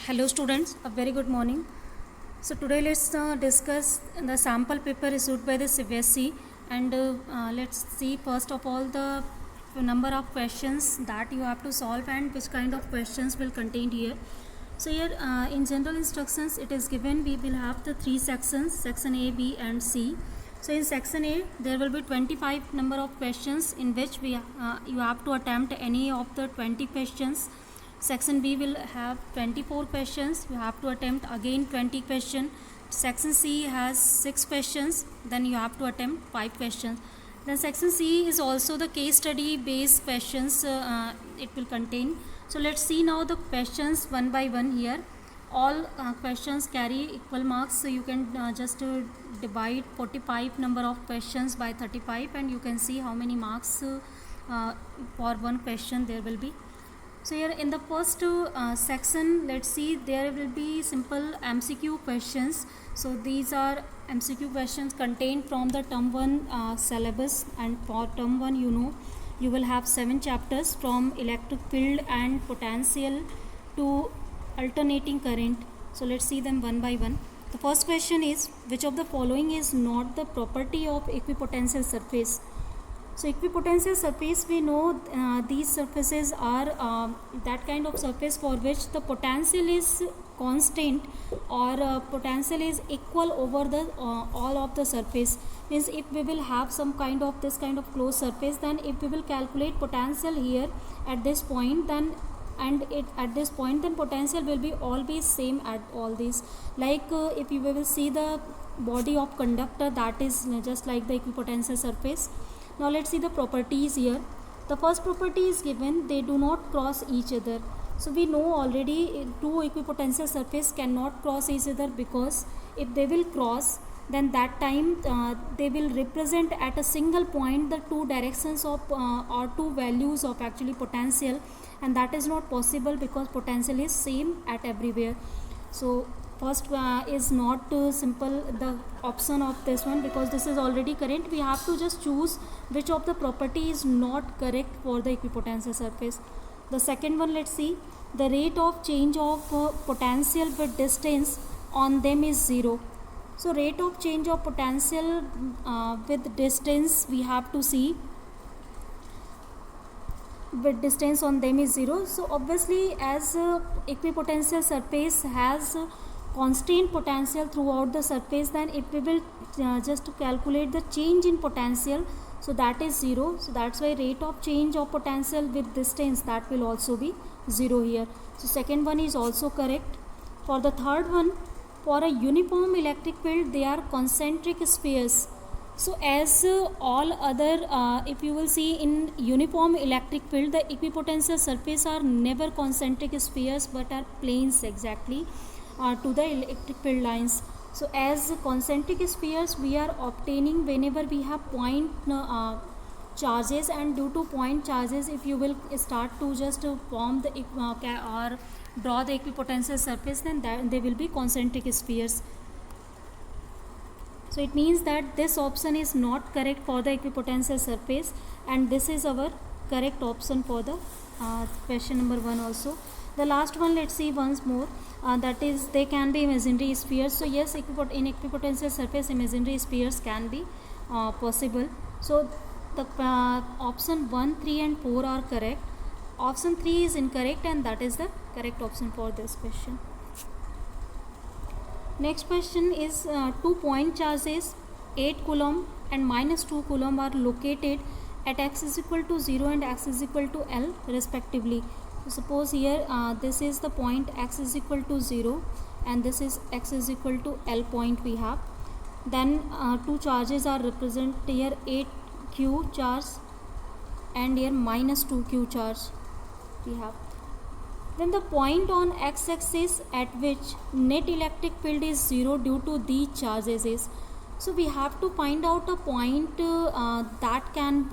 Hello students, a very good morning. So today let's discuss the sample paper issued by the CBSE and let's see first of all the number of questions that you have to solve and which kind of questions will contain here. So here in general instructions it is given we will have the three sections, section A, B and C. So in section A there will be 25 number of questions in which you have to attempt any of the 20 questions. Section B will have 24 questions. You have to attempt again 20 questions. Section C has 6 questions. Then you have to attempt 5 questions. Then section C is also the case study based questions it will contain. So let's see now the questions one by one here. All questions carry equal marks. So you can just divide 45 number of questions by 35 and you can see how many marks for one question there will be. So here in the first section, let's see, there will be simple MCQ questions. So these are MCQ questions contained from the term 1 syllabus, and for term 1 you will have 7 chapters from electric field and potential to alternating current. So let's see them one by one. The first question is, which of the following is not the property of equipotential surface? So equipotential surface, we know these surfaces are that kind of surface for which the potential is constant or potential is equal over the all of the surface. Means if we will have some kind of this kind of closed surface, then if we will calculate potential here at this point, then at this point then potential will be always same at all these. Like if you will see the body of conductor, that is just like the equipotential surface. Now let's see the properties here. The first property is given, they do not cross each other. So we know already two equipotential surface cannot cross each other, because if they will cross, then that time they will represent at a single point the two directions of or two values of actually potential, and that is not possible because potential is same at everywhere. So first is not simple the option of this one, because this is already correct. We have to just choose which of the property is not correct for the equipotential surface. The second one, let's see, the rate of change of potential with distance on them is 0. So rate of change of potential with distance, we have to see with distance on them is 0. So obviously as equipotential surface has constant potential throughout the surface, then if we will just to calculate the change in potential, so that is 0. So that's why rate of change of potential with distance, that will also be 0 here. So second one is also correct. For the third one, for a uniform electric field, they are concentric spheres. So as all other if you will see in uniform electric field, the equipotential surface are never concentric spheres but are planes exactly to the electric field lines. So as concentric spheres we are obtaining whenever we have point charges, and due to point charges, if you will start to just form the or draw the equipotential surface, then they will be concentric spheres. So it means that this option is not correct for the equipotential surface, and this is our correct option for the question number 1 also. The last one, let's see once more, that is they can be imaginary spheres. So yes, in equipotential surface imaginary spheres can be possible. So the option 1, 3 and 4 are correct. Option 3 is incorrect, and that is the correct option for this question. Next question is 2 point charges 8 coulomb and minus 2 coulomb are located at x is equal to 0 and x is equal to L respectively. So suppose here this is the point x is equal to 0 and this is x is equal to L point we have. Then two charges are represented here, 8q charge and here minus 2q charge we have. Then the point on x-axis at which net electric field is 0 due to these charges is. So we have to find out a point that can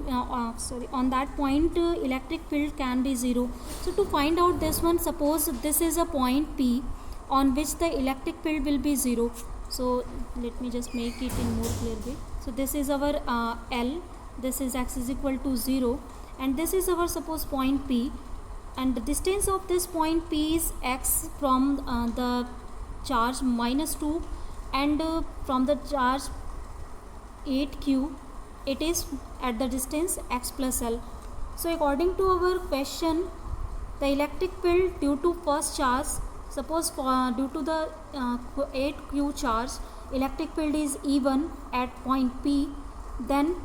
on that point electric field can be 0. So to find out this one, suppose this is a point P on which the electric field will be 0. So let me just make it in more clear way. So this is our L, this is x is equal to 0, and this is our suppose point P. and the distance of this point P is x from the charge -2, and from the charge 8q it is at the distance x plus L. So according to our question, the electric field due to first charge, suppose due to the 8q charge, electric field is E1 at point P, then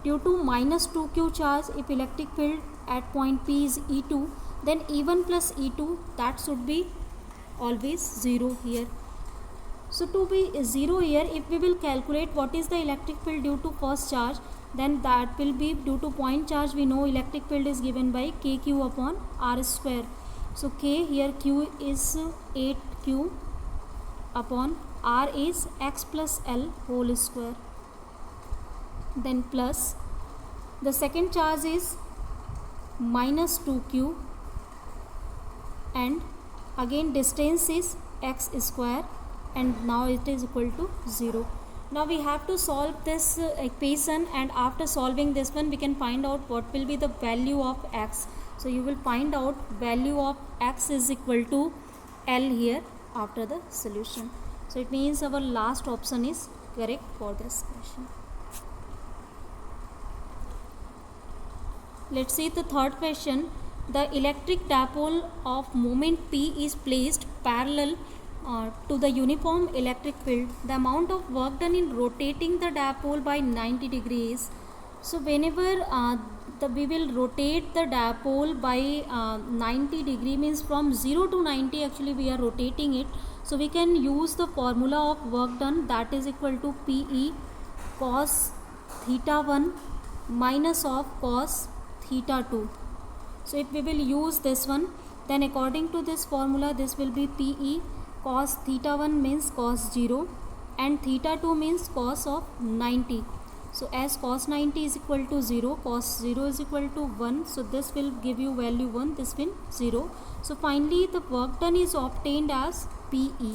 due to -2q charge, if electric field at point P is E2, then E1 plus E2, that should be always 0 here. So to be 0 here, if we will calculate what is the electric field due to first charge, then that will be due to point charge. We know electric field is given by kq upon r square. So k here, q is 8q upon r is x plus L whole square, then plus the second charge is -2q, and again distance is x square, and now it is equal to 0. Now we have to solve this equation, and after solving this one we can find out what will be the value of x. So you will find out value of x is equal to L here after the solution. So it means our last option is correct for this question. Let's see the third question. The electric dipole of moment P is placed parallel to the uniform electric field. The amount of work done in rotating the dipole by 90 degrees. So whenever we will rotate the dipole by 90 degree, means from 0 to 90 actually we are rotating it. So we can use the formula of work done, that is equal to PE cos theta 1 minus of cos theta 2. So if we will use this one, then according to this formula this will be PE cos theta 1 means cos 0 and theta 2 means cos of 90. So as cos 90 is equal to 0, cos 0 is equal to 1, so this will give you value 1, this will 0. So finally the work done is obtained as PE.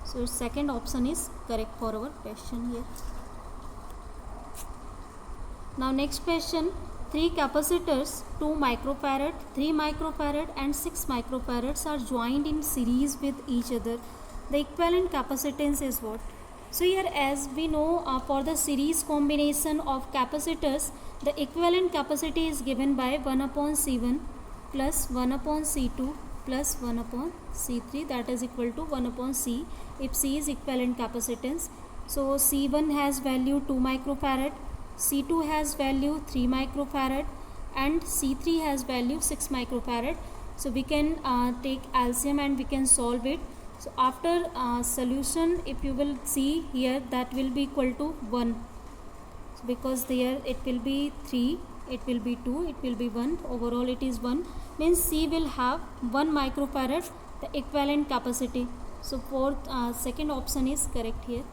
So second option is correct for our question here. Now next question. 3 capacitors, 2 microfarad, 3 microfarad and 6 microfarads are joined in series with each other. The equivalent capacitance is what? So here, as we know, for the series combination of capacitors, the equivalent capacity is given by 1 upon C1 plus 1 upon C2 plus 1 upon C3, that is equal to 1 upon C if C is equivalent capacitance. So C1 has value 2 microfarad, C2 has value 3 microfarad and C3 has value 6 microfarad. So we can take LCM and we can solve it. So after solution, if you will see here, that will be equal to 1. So because there it will be 3, it will be 2, it will be 1, overall it is 1, means C will have 1 microfarad, the equivalent capacity. So fourth, second option is correct here.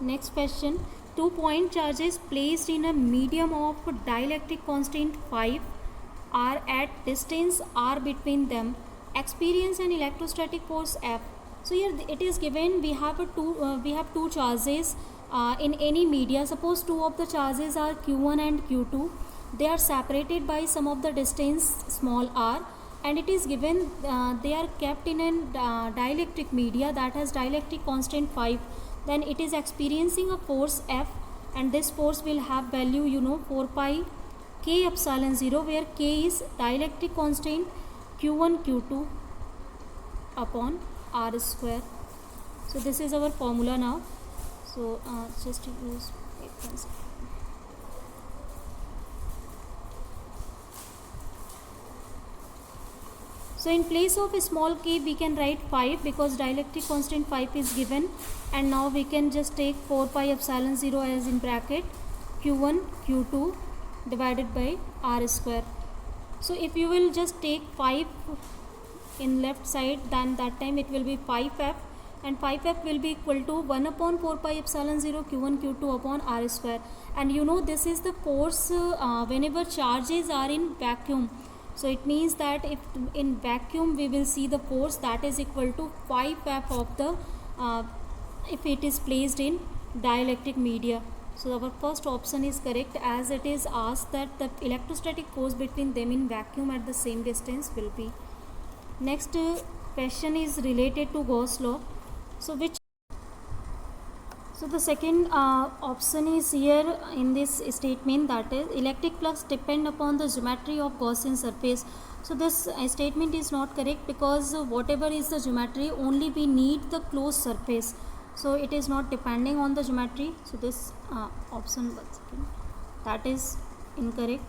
Next question. 2 point charges placed in a medium of dielectric constant 5 are at distance r between them experience an electrostatic force F. So here it is given we have two charges in any media. Suppose two of the charges are Q1 and Q2. They are separated by some of the distance small r, and it is given they are kept in a dielectric media that has dielectric constant 5. Then it is experiencing a force F, and this force will have value 4 pi k epsilon 0, where k is dielectric constant Q1 Q2 upon r square. So this is our formula now. So just use it. So in place of a small k we can write 5 because dielectric constant 5 is given, and now we can just take 4 pi epsilon 0 as in bracket Q1 Q2 divided by r square. So if you will just take 5 in left side, then that time it will be 5f, and 5f will be equal to 1 upon 4 pi epsilon 0 Q1 Q2 upon r square. And this is the force whenever charges are in vacuum. So it means that if in vacuum we will see the force that is equal to 5f of the if it is placed in dielectric media. So our first option is correct, as it is asked that the electrostatic force between them in vacuum at the same distance will be. Next question is related to Gauss law. So the second option is here in this statement, that is electric flux depend upon the geometry of Gaussian surface. So this statement is not correct, because whatever is the geometry, only we need the closed surface. So it is not depending on the geometry. So this option, that is incorrect.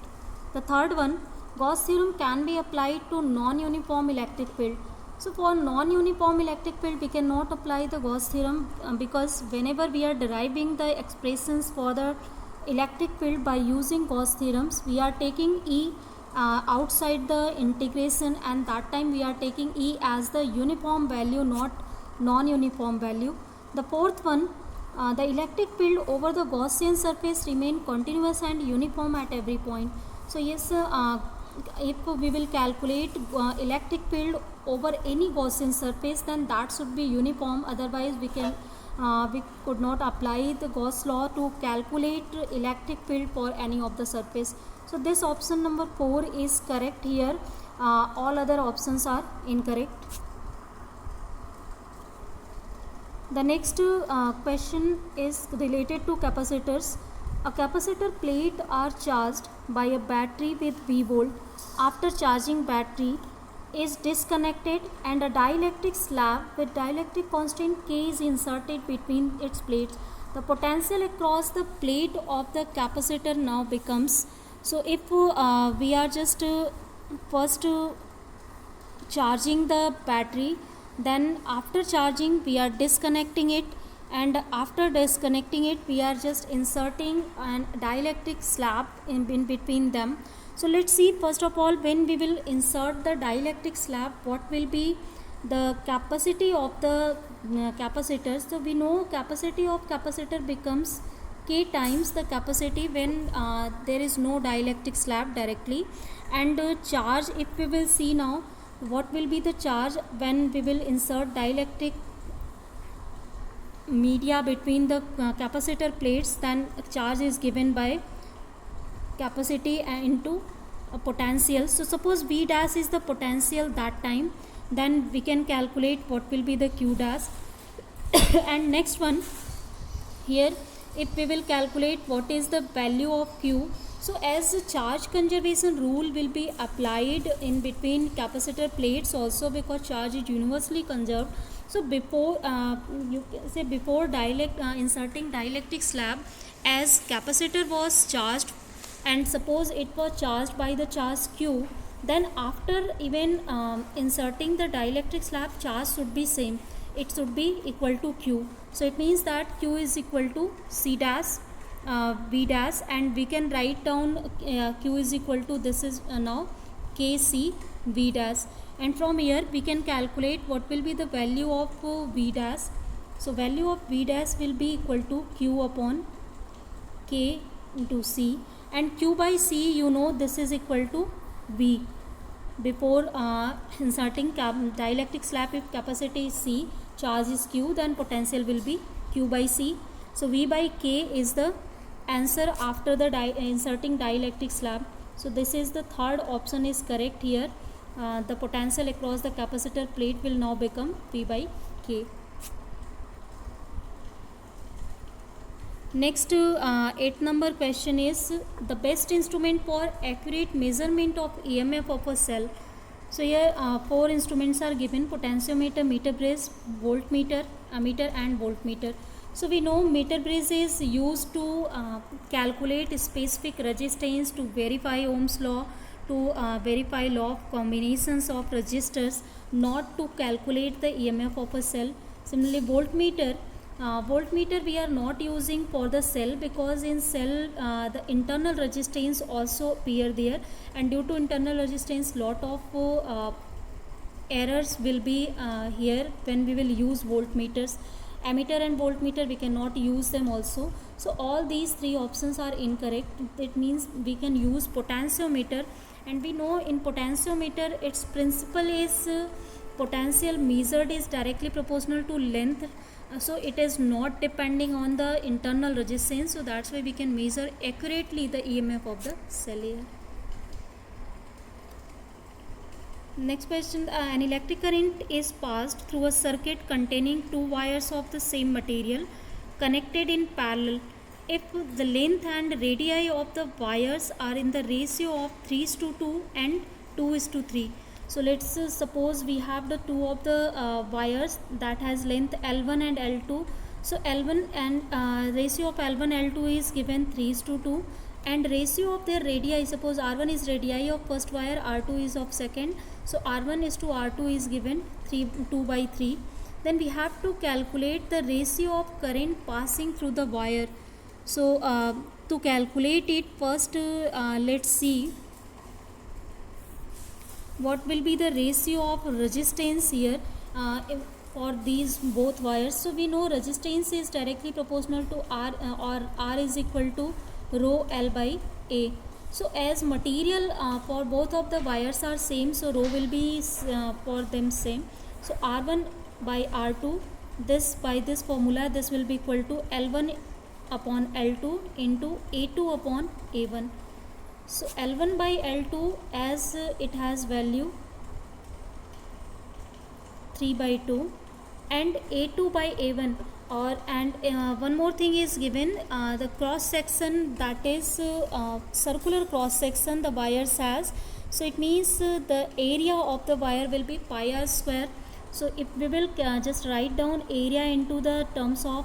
The third one, Gauss theorem can be applied to non-uniform electric field. So for non-uniform electric field, we cannot apply the Gauss theorem because whenever we are deriving the expressions for the electric field by using Gauss theorems, we are taking E outside the integration, and that time we are taking E as the uniform value, not non-uniform value. The fourth one, the electric field over the Gaussian surface remain continuous and uniform at every point. So yes, if we will calculate electric field over any Gaussian surface, then that should be uniform. Otherwise we could not apply the Gauss law to calculate electric field for any of the surface. So this option number 4 is correct here. All other options are incorrect. The next question is related to capacitors. A capacitor plate are charged by a battery with V volt. After charging, battery is disconnected and a dielectric slab with dielectric constant K is inserted between its plates. The potential across the plate of the capacitor now becomes, so if we are just first charging the battery, then after charging we are disconnecting it, and after disconnecting it we are just inserting an dielectric slab in between them. So let's see, first of all, when we will insert the dielectric slab, what will be the capacity of the capacitors. So we know capacity of capacitor becomes K times the capacity when there is no dielectric slab directly. And charge, if we will see now, what will be the charge when we will insert dielectric media between the capacitor plates, then charge is given by capacity into a potential. So suppose V dash is the potential that time, then we can calculate what will be the Q dash. And next one here, if we will calculate what is the value of Q, so as the charge conservation rule will be applied in between capacitor plates also, because charge is universally conserved. So before you say before inserting dielectric slab, as capacitor was charged and suppose it was charged by the charge Q, then after even inserting the dielectric slab, charge should be same, it should be equal to Q. So it means that Q is equal to C dash V dash, and we can write down Q is equal to, this is now KC V dash, and from here we can calculate what will be the value of V dash. So value of V dash will be equal to Q upon K into C, and Q by C, you know, this is equal to V. Before inserting dielectric slab, if capacity is C, charge is Q, then potential will be Q by C. So V by K is the answer after the inserting dielectric slab. So this is the third option is correct here. The potential across the capacitor plate will now become V by K. Next 8th number question is the best instrument for accurate measurement of EMF of a cell. So here 4 instruments are given: potentiometer, meter bridge, voltmeter, ammeter and voltmeter. So we know meter bridge is used to calculate specific resistance, to verify Ohm's law, to verify law of combinations of resistors, not to calculate the EMF of a cell. Similarly, voltmeter we are not using for the cell, because in cell the internal resistance also appear there, and due to internal resistance lot of errors will be here when we will use voltmeters. Ammeter and voltmeter we cannot use them also. So all these 3 options are incorrect. It means we can use potentiometer, and we know in potentiometer its principle is potential measured is directly proportional to length So it is not depending on the internal resistance, so that's why we can measure accurately the EMF of the cell here. Next question, an electric current is passed through a circuit containing two wires of the same material connected in parallel. If the length and radii of the wires are in the ratio of 3:2 and 2:3. So let's suppose we have the two of the wires that has length L1 and L2. So L1 and ratio of L1 L2 is given 3:2, and ratio of their radii, suppose R1 is radii of first wire, R2 is of second, so R1 is to R2 is given 2/3. Then we have to calculate the ratio of current passing through the wire. So to calculate it, first let's see what will be the ratio of resistance here for these both wires. So we know resistance is directly proportional to R, or R is equal to rho L by A. So as material for both of the wires are same, so rho will be for them same. So R1 by R2, this by this formula, this will be equal to L1 upon L2 into A2 upon A1. So L1 by L2, as it has value 3/2, and A2 by A1, or and one more thing is given, the cross section, that is circular cross section the wires has. So it means the area of the wire will be pi r square. So if we will just write down area into the terms of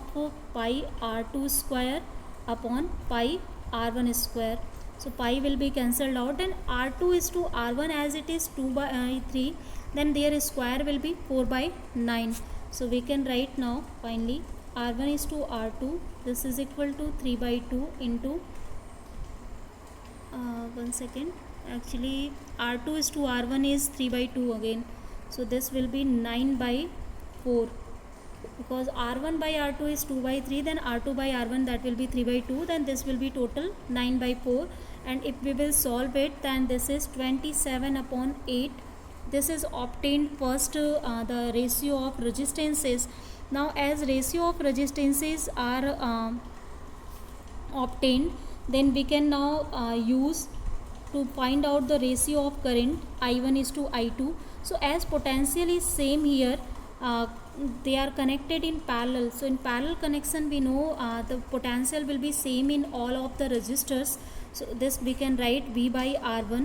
pi r2 square upon pi r1 square. So pi will be cancelled out, and R2 is to R1, as it is 2/3, then their square will be 4/9. So we can write now finally R1 is to R2, this is equal to 3/2 into 1 second, actually R2 is to R1 is 3/2 again, so this will be 9/4, because R1 by R2 is 2/3, then R2 by R1, that will be 3/2, then this will be total 9/4. And if we will solve it, then this is 27 upon 8. This is obtained first the ratio of resistances. Now as ratio of resistances are obtained, then we can now use to find out the ratio of current I1 is to I2. So as potential is same here, they are connected in parallel. So in parallel connection, we know the potential will be same in all of the resistors. So this we can write V by R1,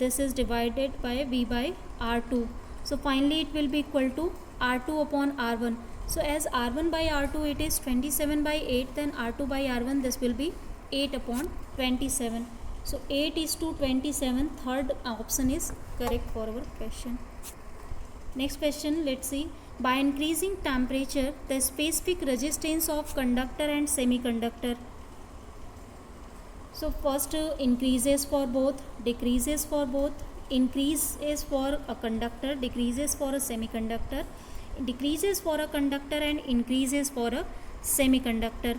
this is divided by V by R2. So finally it will be equal to R2 upon R1. So as R1 by R2 it is 27/8, then R2 by R1, this will be 8 upon 27. So 8 is to 27, third option is correct for our question. Next question, let's see. By increasing temperature, the specific resistance of conductor and semiconductor. So first increases for both, decreases for both. Increase is for a conductor, decreases for a semiconductor. Decreases for a conductor and increases for a semiconductor.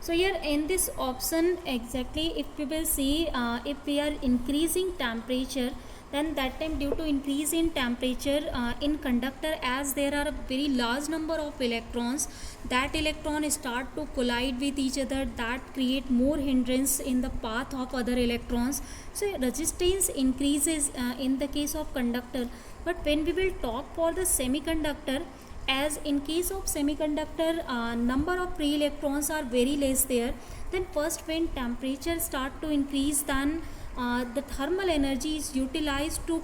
So here in this option, exactly if we will see, if we are increasing temperature, then that time due to increase in temperature in conductor, as there are a very large number of electrons, that electron start to collide with each other, that create more hindrance in the path of other electrons. So resistance increases in the case of conductor. But when we will talk for the semiconductor, as in case of semiconductor, number of free electrons are very less there, then first when temperature start to increase, then the thermal energy is utilized to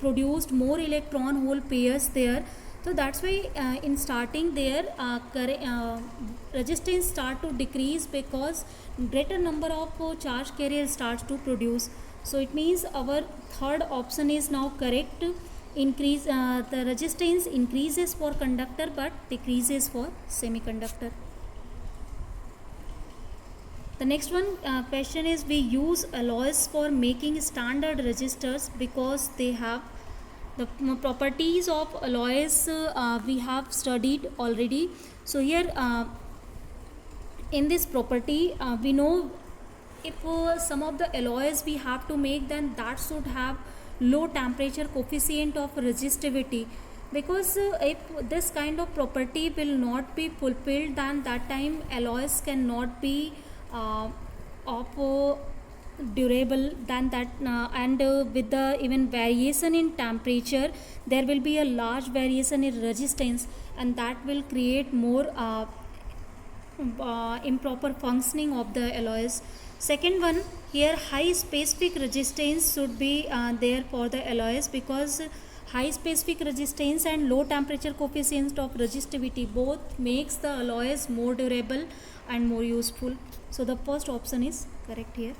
produce more electron hole pairs there. So that's why in starting there resistance start to decrease, because greater number of charge carrier starts to produce. So it means our third option is now correct. Increase the resistance increases for conductor but decreases for semiconductor. The next one question is, we use alloys for making standard resistors because they have the properties of alloys we have studied already. So here in this property we know if some of the alloys we have to make, then that should have low temperature coefficient of resistivity. because if this kind of property will not be fulfilled, then that time alloys cannot be of durable than that, and with the even variation in temperature, there will be a large variation in resistance, and that will create more improper functioning of the alloys. Second one, here high specific resistance should be there for the alloys, because high specific resistance and low temperature coefficient of resistivity both makes the alloys more durable and more useful. So the first option is correct here.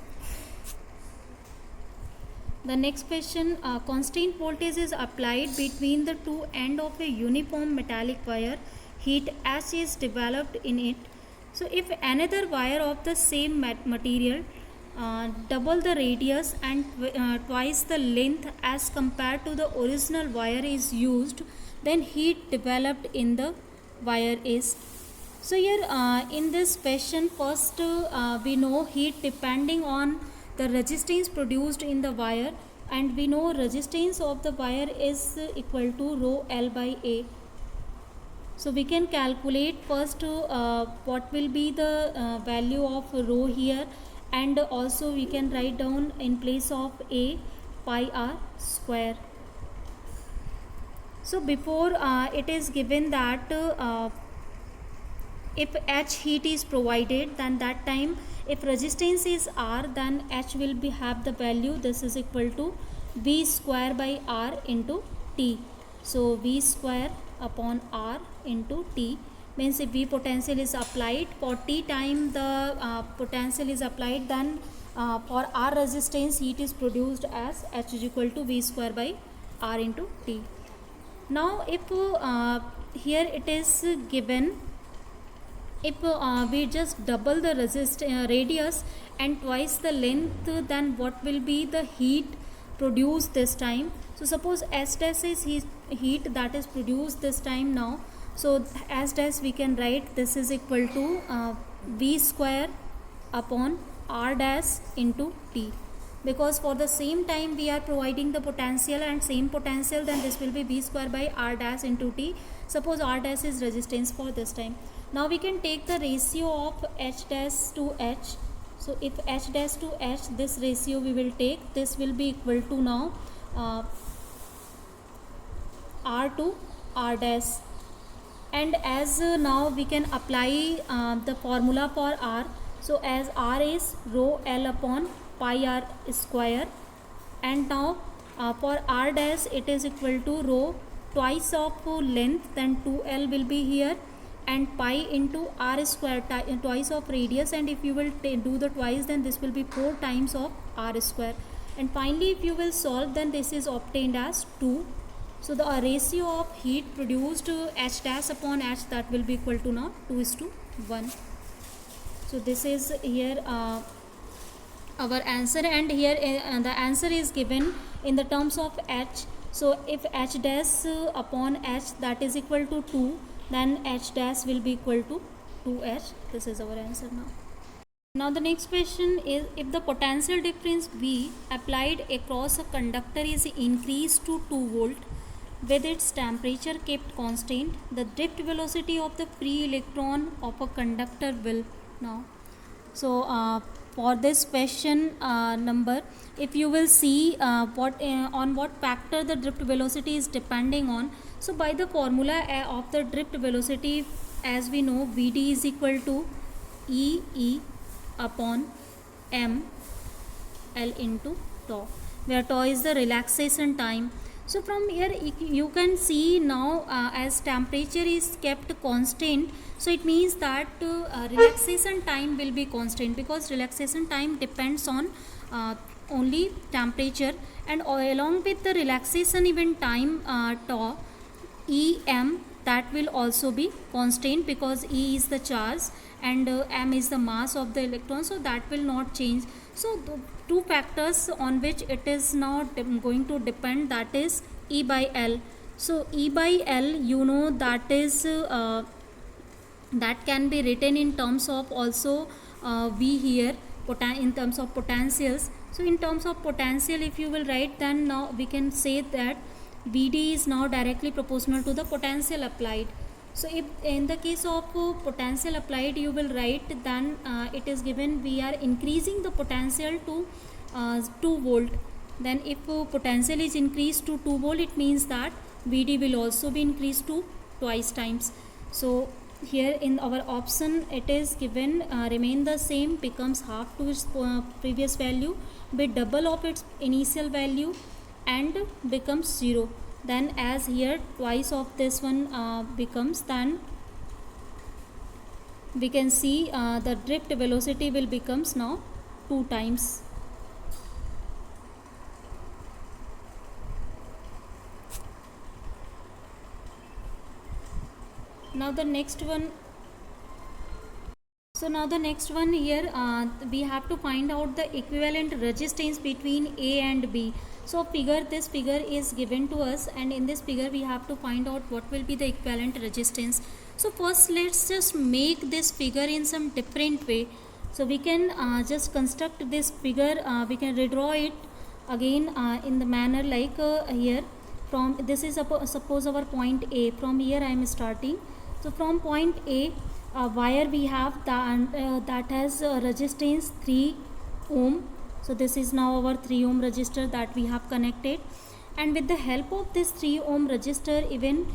The next question, constant voltage is applied between the two ends of a uniform metallic wire. Heat H is developed in it. So if another wire of the same material, double the radius and twice the length as compared to the original wire is used, then heat developed in the wire is. So here in this question, first we know heat depending on the resistance produced in the wire, and we know resistance of the wire is equal to rho L by A. So we can calculate first what will be the value of rho here, and also we can write down in place of A pi r square. So before it is given that if H heat is provided, then that time if resistance is R, then H will be have the value, this is equal to V square by R into T. So V square upon R into T means if V potential is applied for T time the potential is applied, then for R resistance heat is produced as H is equal to V square by R into T. Now if here it is given, if we just double the radius and twice the length, then what will be the heat produced this time? So suppose S dash is heat that is produced this time now. So S dash we can write this is equal to V square upon R dash into T, because for the same time we are providing the potential and same potential, then this will be V square by R dash into T. Suppose R dash is resistance for this time. Now we can take the ratio of H dash to H. So if H dash to H, this ratio we will take, this will be equal to now R to R dash. And as now we can apply the formula for R. So as R is rho L upon pi R square, and now for R dash it is equal to rho twice of length, then 2L will be here, and pi into R square twice of radius, and if you will do the twice, then this will be 4 times of R square, and finally if you will solve, then this is obtained as 2. So the ratio of heat produced H dash upon H, that will be equal to now 2:1. So this is here our answer, and here the answer is given in the terms of H. So if H dash upon H that is equal to 2, then H dash will be equal to 2H. This is our answer now. Now the next question is, if the potential difference V applied across a conductor is increased to 2 volt with its temperature kept constant, the drift velocity of the free electron of a conductor will now. So for this question number, if you will see on what factor the drift velocity is depending on. So by the formula of the drift velocity, as we know, Vd is equal to E upon M L into tau, where tau is the relaxation time. So from here you can see now as temperature is kept constant, so it means that relaxation time will be constant, because relaxation time depends on only temperature, and along with the relaxation event time tau, Em, that will also be constant, because E is the charge and M is the mass of the electron, so that will not change. So the two factors on which it is now going to depend, that is E by L. So E by L, you know, that is that can be written in terms of also V here in terms of potentials. So in terms of potential, if you will write, then now we can say that Vd is now directly proportional to the potential applied. So if in the case of potential applied, you will write, then it is given we are increasing the potential to 2 volt. Then if potential is increased to 2 volt, it means that Vd will also be increased to twice times. So here in our option it is given remain the same, becomes half to its previous value, with double of its initial value, and becomes 0. Then as here twice of this one becomes, then we can see the drift velocity will becomes now 2 times. Now the next one. So now the next one here, we have to find out the equivalent resistance between A and B. So this figure is given to us, and in this figure we have to find out what will be the equivalent resistance. So first let's just make this figure in some different way. So we can just construct this figure, we can redraw it again in the manner like here. From this is suppose our point A. From here I am starting. So from point A, wire we have that has resistance 3 ohm. So this is now our 3 ohm resistor that we have connected, and with the help of this 3 ohm resistor, even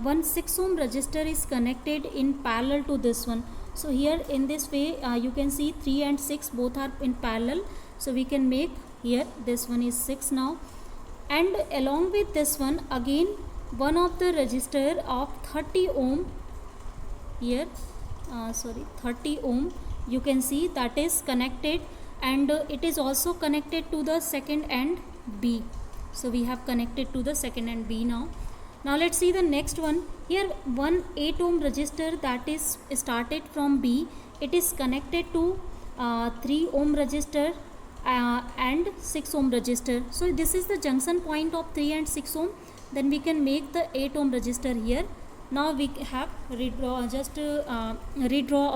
one 6 ohm resistor is connected in parallel to this one. So here in this way you can see 3 and 6 both are in parallel. So we can make here this one is 6 now, and along with this one again one of the resistor of 30 ohm here 30 ohm, you can see that is connected, and it is also connected to the second and B. So we have connected to the second and B now. Now let's see the next one. Here one 8 ohm resistor that is started from B, it is connected to 3 ohm resistor and 6 ohm resistor. So this is the junction point of 3 and 6 ohm. Then we can make the 8 ohm resistor here. Now we have redraw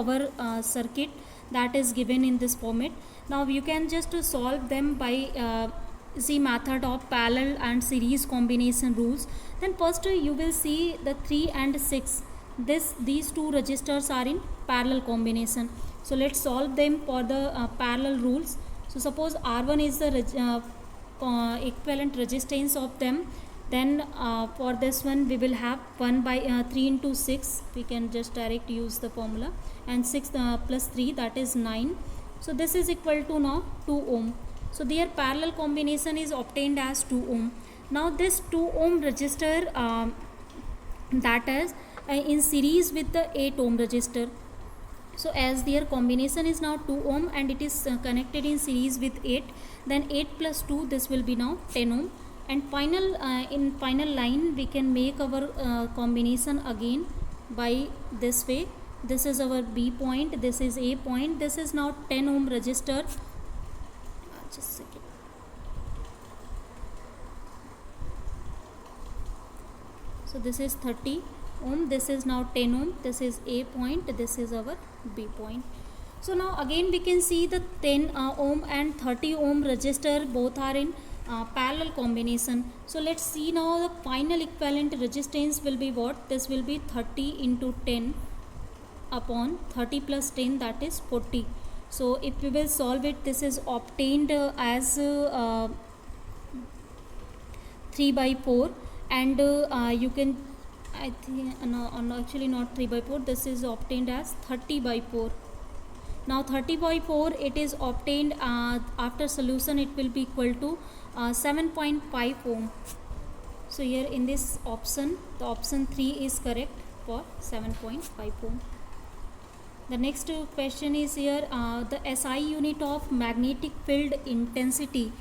our circuit that is given in this format. Now you can just solve them by the method of parallel and series combination rules. Then first you will see the 3 and 6. These two resistors are in parallel combination. So let's solve them for the parallel rules. So suppose R1 is the equivalent resistance of them. Then for this one we will have 1 by 3 into 6. We can just direct use the formula, and 6 plus 3, that is 9. So this is equal to now 2 ohm. So their parallel combination is obtained as 2 ohm. Now this 2 ohm resistor that is in series with the 8 ohm resistor. So as their combination is now 2 ohm and it is connected in series with 8, then 8 plus 2, this will be now 10 ohm. And in final line we can make our combination again by this way. This is our B point, this is A point, this is now 10 ohm resistor. Just a second. So this is 30 ohm, this is now 10 ohm, this is A point, this is our B point. So now again we can see the 10 ohm and 30 ohm resistor both are in parallel combination. So let's see now the final equivalent resistance will be what? This will be 30 into 10 upon 30 plus 10, that is 40. So if we will solve it, this is obtained as 3 by 4, and you can, I think no, actually not 3 by 4, this is obtained as 30 by 4. Now 30 by 4 it is obtained after solution, it will be equal to 7.5 ohm. So here in this option, the option 3 is correct for 7.5 ohm. The next question is here the SI unit of magnetic field intensity.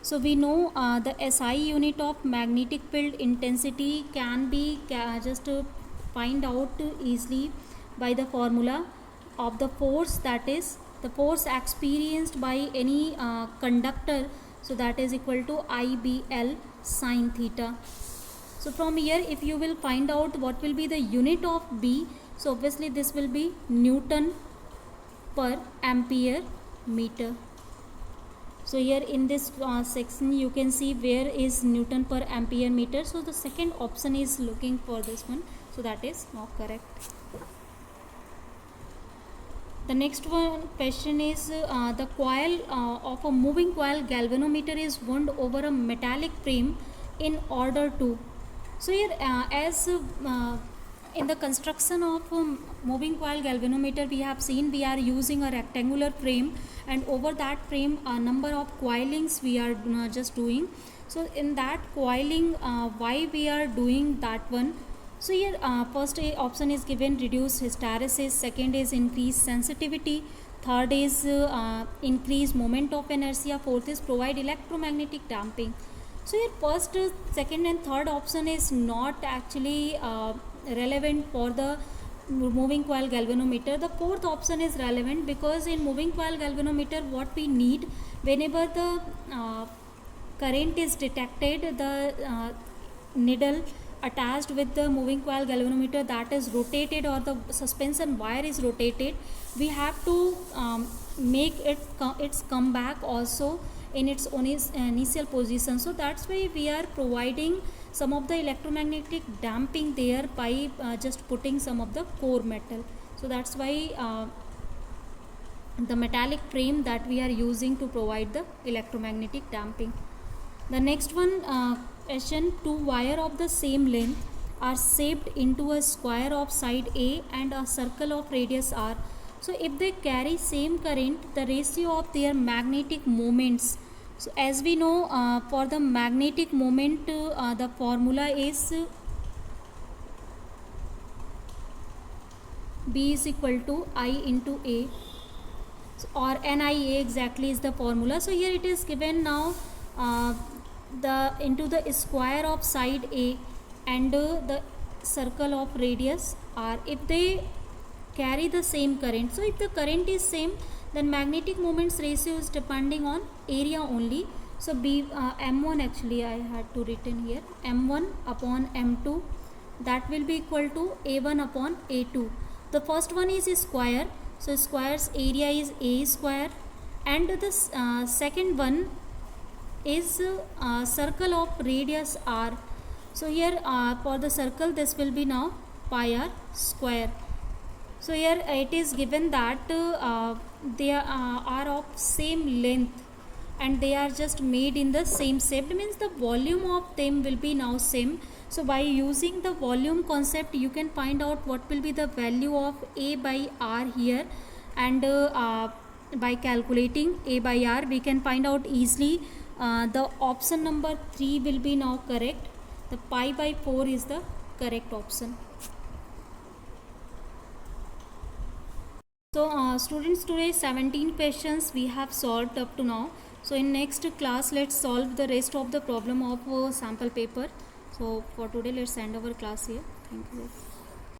So we know the SI unit of magnetic field intensity can be just find out easily by the formula of the force, that is the force experienced by any conductor. So that is equal to IBL sin theta. So from here if you will find out what will be the unit of B, so obviously this will be Newton per ampere meter. So here in this section you can see where is Newton per ampere meter. So the second option is looking for this one, so that is not correct. The next one question is the coil of a moving coil galvanometer is wound over a metallic frame in order to. So here as in the construction of moving coil galvanometer, we have seen we are using a rectangular frame, and over that frame a number of coilings we are just doing. So in that coiling, why we are doing that one? So here first option is given reduce hysteresis, second is increase sensitivity, third is increase moment of inertia, fourth is provide electromagnetic damping. So here first, second and third option is not actually relevant for the moving coil galvanometer. The fourth option is relevant because in moving coil galvanometer what we need, whenever the current is detected, the needle attached with the moving coil galvanometer that is rotated, or the suspension wire is rotated, we have to make its come back also in its initial position. So that's why we are providing some of the electromagnetic damping there by just putting some of the core metal. So that's why the metallic frame that we are using to provide the electromagnetic damping. The next one question, two wire of the same length are shaped into a square of side A and a circle of radius R. So if they carry same current, the ratio of their magnetic moments. So as we know, for the magnetic moment, the formula is B is equal to I into A, or NIA exactly is the formula. So here it is given now the into the square of side A and the circle of radius R, if they carry the same current. So if the current is same, then magnetic moments ratio is depending on area only. So M1 actually I had to written here, M1 upon M2, that will be equal to A1 upon A2. The first one is square, so square's area is A square, and the second one is circle of radius R. So here for the circle this will be now pi r square. So here it is given that they are of same length and they are just made in the same shape, means the volume of them will be now same. So by using the volume concept you can find out what will be the value of A by R here, and by calculating A by R we can find out easily. The option number 3 will be now correct. The pi by 4 is the correct option. So students, today 17 questions we have solved up to now. So in next class let's solve the rest of the problem of sample paper. So for today let's end our class here. Thank you.